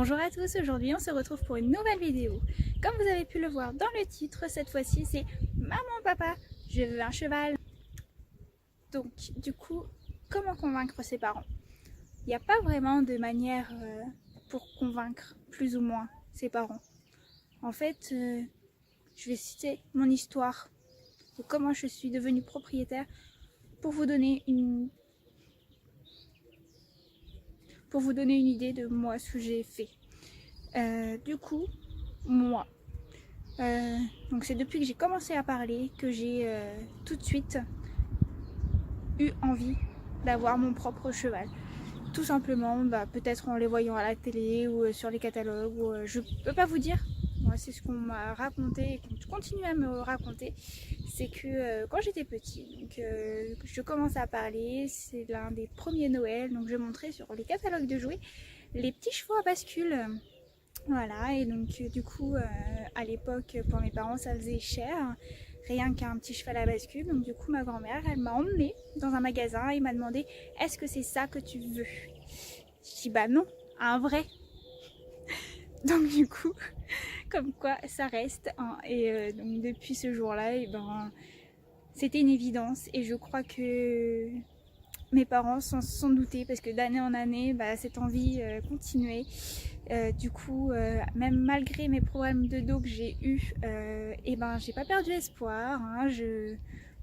Bonjour à tous, aujourd'hui on se retrouve pour une nouvelle vidéo. Comme vous avez pu le voir dans le titre, cette fois-ci c'est Maman, papa, je veux un cheval. Donc du coup, comment convaincre ses parents? Il n'y a pas vraiment de manière pour convaincre plus ou moins ses parents. En fait, je vais citer mon histoire de comment je suis devenue propriétaire pour vous donner une idée de moi, ce que j'ai fait. Du coup, moi, donc c'est depuis que j'ai commencé à parler que j'ai tout de suite eu envie d'avoir mon propre cheval. Tout simplement, peut-être en les voyant à la télé ou sur les catalogues. Je peux pas vous dire. Moi, c'est ce qu'on m'a raconté et qu'on continue à me raconter. C'est que quand j'étais petite, donc, je commence à parler. C'est l'un des premiers Noël. Donc je montrais sur les catalogues de jouets les petits chevaux à bascule. Voilà, et donc du coup, à l'époque, pour mes parents, ça faisait cher, rien qu'un petit cheval à bascule. Donc du coup, ma grand-mère, elle m'a emmenée dans un magasin et m'a demandé est-ce que c'est ça que tu veux? Je dis bah non, un vrai. Donc du coup, comme quoi ça reste. Hein, et donc depuis ce jour-là, et ben, c'était une évidence. Et je crois que mes parents s'en sont doutés parce que d'année en année, cette envie continuait. Du coup, même malgré mes problèmes de dos que j'ai eu, et ben j'ai pas perdu espoir. Hein,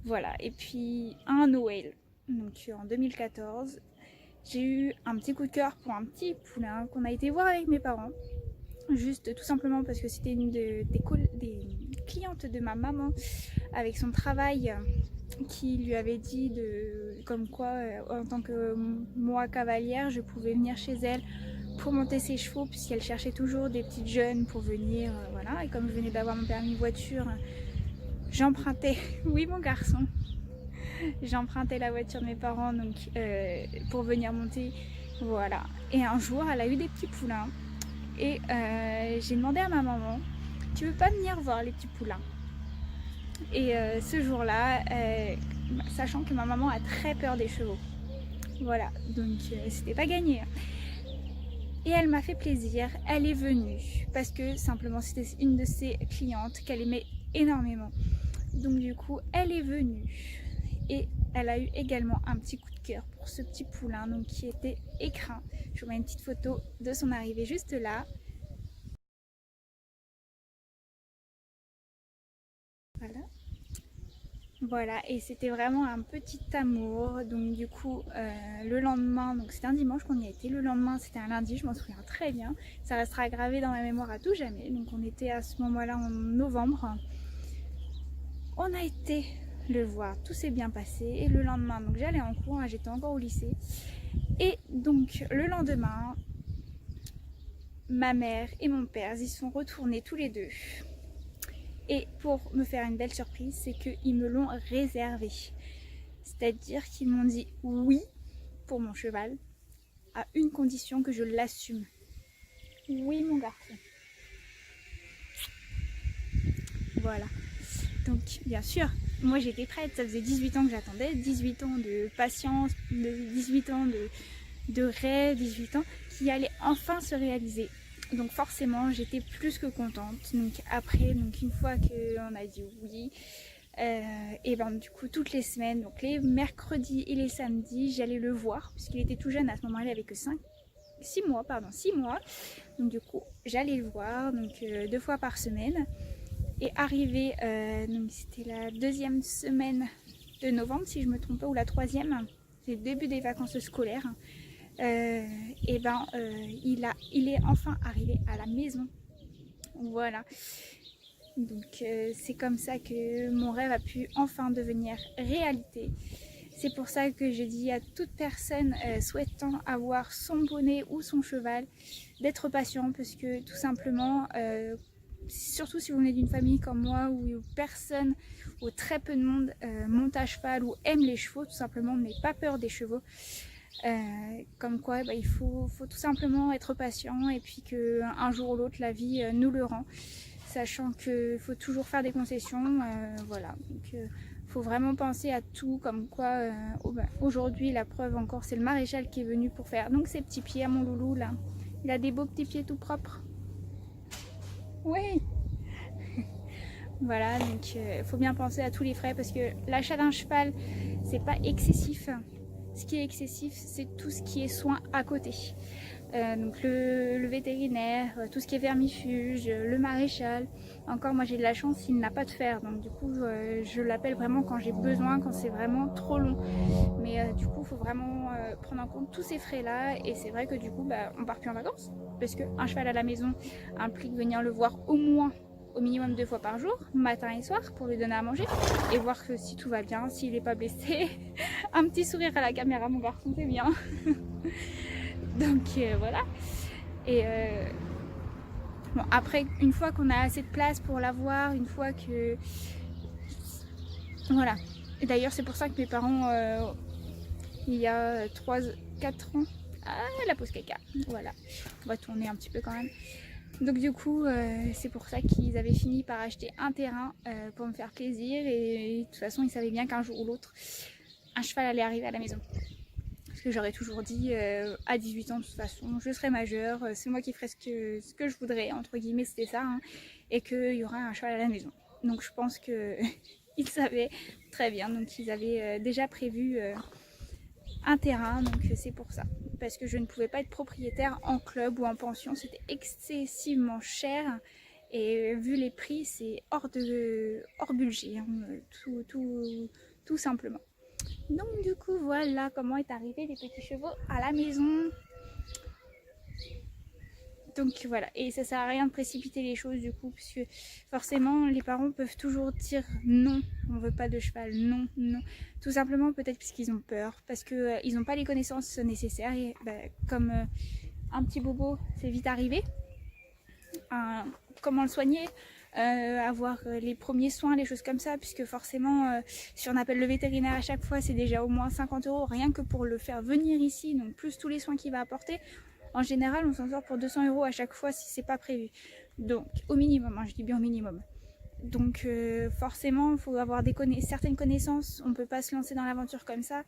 voilà. Et puis un Noël, donc en 2014, j'ai eu un petit coup de cœur pour un petit poulain qu'on a été voir avec mes parents. Juste tout simplement parce que c'était une des clientes de ma maman avec son travail qui lui avait dit comme quoi en tant que moi cavalière je pouvais venir chez elle pour monter ses chevaux puisqu'elle cherchait toujours des petites jeunes pour venir, voilà. Et comme je venais d'avoir mon permis voiture, j'empruntais, oui mon garçon, j'empruntais la voiture de mes parents donc pour venir monter, voilà. Et un jour elle a eu des petits poulains et j'ai demandé à ma maman tu veux pas venir voir les petits poulains? Et ce jour-là, sachant que ma maman a très peur des chevaux, voilà, donc c'était pas gagné. Et elle m'a fait plaisir, elle est venue parce que simplement c'était une de ses clientes qu'elle aimait énormément. Donc du coup, elle est venue et elle a eu également un petit coup de cœur pour ce petit poulain donc qui était écrin. Je vous mets une petite photo de son arrivée juste là. Voilà. Voilà, et c'était vraiment un petit amour. Donc du coup, le lendemain, donc c'était un dimanche qu'on y a été. Le lendemain, c'était un lundi, je m'en souviens très bien. Ça restera gravé dans ma mémoire à tout jamais. Donc on était à ce moment-là en novembre. On a été le voir, tout s'est bien passé. Et le lendemain, donc j'allais en cours, hein, j'étais encore au lycée. Et donc le lendemain, ma mère et mon père y sont retournés tous les deux. Et pour me faire une belle surprise, c'est qu'ils me l'ont réservé. C'est-à-dire qu'ils m'ont dit oui pour mon cheval, à une condition que je l'assume. Oui mon garçon. Voilà. Donc bien sûr, moi j'étais prête, ça faisait 18 ans que j'attendais, 18 ans de patience, 18 ans de rêve, 18 ans qui allaient enfin se réaliser. Donc forcément j'étais plus que contente. Donc après, donc une fois qu'on a dit oui, et ben du coup toutes les semaines, donc les mercredis et les samedis, j'allais le voir puisqu'il était tout jeune à ce moment-là, il avait que 6 mois. Donc du coup j'allais le voir donc 2 fois par semaine. Et arrivé, donc c'était la deuxième semaine de novembre si je me trompe pas, ou la troisième, c'est le début des vacances scolaires. Et ben il est enfin arrivé à la maison. Voilà. Donc c'est comme ça que mon rêve a pu enfin devenir réalité. C'est pour ça que je dis à toute personne souhaitant avoir son poney ou son cheval d'être patient parce que tout simplement, surtout si vous venez d'une famille comme moi où personne ou très peu de monde monte à cheval ou aime les chevaux, tout simplement n'ait pas peur des chevaux. Comme quoi il faut tout simplement être patient et puis qu'un jour ou l'autre la vie nous le rend, sachant qu'il faut toujours faire des concessions, voilà. Donc faut vraiment penser à tout, comme quoi aujourd'hui la preuve encore c'est le maréchal qui est venu pour faire donc ses petits pieds à mon loulou là, Il a des beaux petits pieds tout propres. Oui. Voilà, donc faut bien penser à tous les frais parce que l'achat d'un cheval, c'est pas excessif. Ce qui est excessif, c'est tout ce qui est soins à côté. Donc le vétérinaire, tout ce qui est vermifuge, le maréchal. Encore moi j'ai de la chance, il n'a pas de fer, donc du coup je l'appelle vraiment quand j'ai besoin, quand c'est vraiment trop long. Mais du coup il faut vraiment prendre en compte tous ces frais là, et c'est vrai que du coup on part plus en vacances parce qu'un cheval à la maison implique venir le voir au minimum 2 fois par jour, matin et soir, pour lui donner à manger et voir que si tout va bien, s'il n'est pas blessé. Un petit sourire à la caméra, mon garçon, c'est bien. Donc voilà. Et bon, après, une fois qu'on a assez de place pour l'avoir, une fois que... Voilà. Et d'ailleurs, c'est pour ça que mes parents, il y a 4 ans... Ah, la pause caca. Voilà. On va tourner un petit peu quand même. Donc du coup, c'est pour ça qu'ils avaient fini par acheter un terrain pour me faire plaisir. Et de toute façon, ils savaient bien qu'un jour ou l'autre, un cheval allait arriver à la maison. Parce que j'aurais toujours dit, à 18 ans de toute façon, je serai majeure, c'est moi qui ferai ce que je voudrais, entre guillemets, c'était ça, hein, et qu'il y aura un cheval à la maison. Donc je pense qu'ils savaient très bien, donc ils avaient déjà prévu un terrain, donc c'est pour ça. Parce que je ne pouvais pas être propriétaire en club ou en pension, c'était excessivement cher. Et vu les prix, c'est hors budget, hein, tout simplement. Donc du coup, voilà comment est arrivé les petits chevaux à la maison. Donc voilà, et ça sert à rien de précipiter les choses du coup, puisque forcément les parents peuvent toujours dire non, on veut pas de cheval, non, non. Tout simplement peut-être parce qu'ils ont peur, parce qu'ils n'ont pas les connaissances nécessaires, et comme un petit bobo c'est vite arrivé, comment le soigner, avoir les premiers soins, les choses comme ça, puisque forcément si on appelle le vétérinaire à chaque fois, c'est déjà au moins 50 € rien que pour le faire venir ici, donc plus tous les soins qu'il va apporter. En général, on s'en sort pour 200 € à chaque fois si c'est pas prévu. Donc, au minimum, hein, je dis bien au minimum. Donc, forcément, il faut avoir certaines connaissances. On ne peut pas se lancer dans l'aventure comme ça.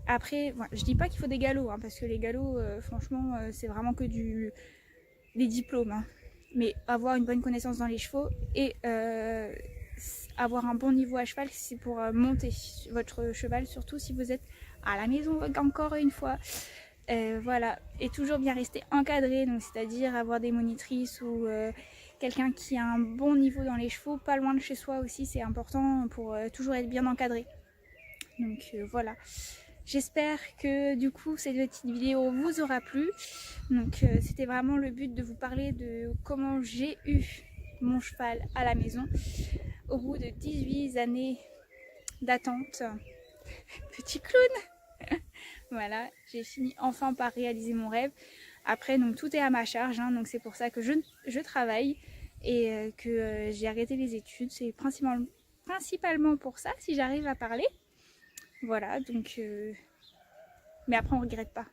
Après, voilà, je dis pas qu'il faut des galops, hein, parce que les galops, franchement, c'est vraiment que des diplômes. Hein. Mais avoir une bonne connaissance dans les chevaux et avoir un bon niveau à cheval, c'est pour monter votre cheval, surtout si vous êtes à la maison encore une fois. Voilà, et toujours bien rester encadré, donc c'est-à-dire avoir des monitrices ou quelqu'un qui a un bon niveau dans les chevaux, pas loin de chez soi aussi, c'est important pour toujours être bien encadré. Donc voilà. J'espère que du coup cette petite vidéo vous aura plu. Donc c'était vraiment le but de vous parler de comment j'ai eu mon cheval à la maison au bout de 18 années d'attente. Petit clown. Voilà, j'ai fini enfin par réaliser mon rêve. Après, donc tout est à ma charge, hein, donc c'est pour ça que je travaille et que j'ai arrêté les études. C'est principalement pour ça, si j'arrive à parler. Voilà, donc... Mais après, on regrette pas,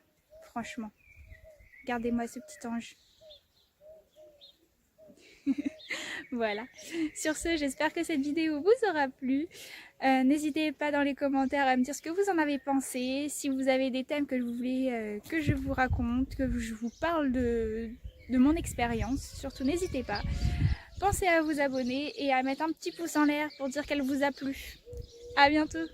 franchement. Regardez-moi ce petit ange. Voilà. Sur ce, j'espère que cette vidéo vous aura plu. N'hésitez pas dans les commentaires à me dire ce que vous en avez pensé. Si vous avez des thèmes que vous voulez que je vous raconte, que je vous parle de mon expérience, surtout n'hésitez pas. Pensez à vous abonner et à mettre un petit pouce en l'air pour dire qu'elle vous a plu. À bientôt!